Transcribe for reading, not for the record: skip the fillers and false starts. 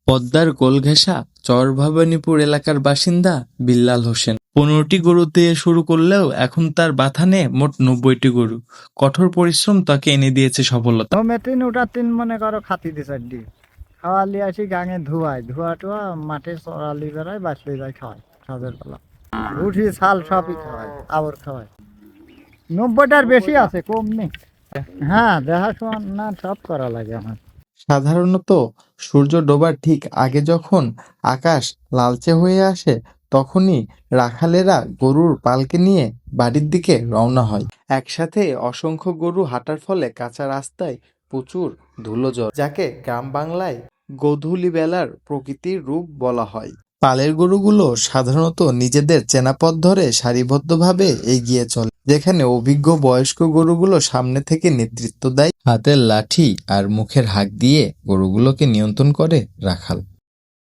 পদ্মার গোলঘেঁষা চর ভবানীপুর এলাকার বাসিন্দা বিল্লাল হোসেন 15টি গরু দিয়ে শুরু করলেও এখন তার বাথানে মোট 90টি গরু। কঠোর পরিশ্রম তাকে এনে দিয়েছে সফলতা। মেটিন ওটা তিন মনে করো খাতি দিয়ে চারটি খাওয়ালি আসি গাঙে ধোয়া টোয়া মাঠে চড়ালি বেড়ায় বাঁচলে যায় খাওয়ায় সাজের বেলা উঠি ছাল সবই খাওয়ায় আবর খাওয়ায় 90টার বেশি আছে কম নেই। হ্যাঁ দেখাশোনা সব করা লাগে আমার। সাধারণত সূর্য ডোবার ঠিক আগে যখন আকাশ লালচে হয়ে আসে তখনই রাখালেরা গরুর পালকে নিয়ে বাড়ির দিকে রওনা হয়। একসাথে অসংখ্য গরু হাঁটার ফলে কাঁচা রাস্তায় প্রচুর ধুলো জড়ে, যাকে গ্রাম বাংলায় গোধূলি বেলার প্রকৃতির রূপ বলা হয়। পালের গরুগুলো সাধারণত নিজেদের চেনা পথ ধরে সারিবদ্ধভাবে এগিয়ে চলে, যেখানে অভিজ্ঞ বয়স্ক গরুগুলো সামনে থেকে নেতৃত্ব দেয়। হাতের লাঠি আর মুখের হাঁক দিয়ে গরুগুলোকে নিয়ন্ত্রণ করে রাখাল।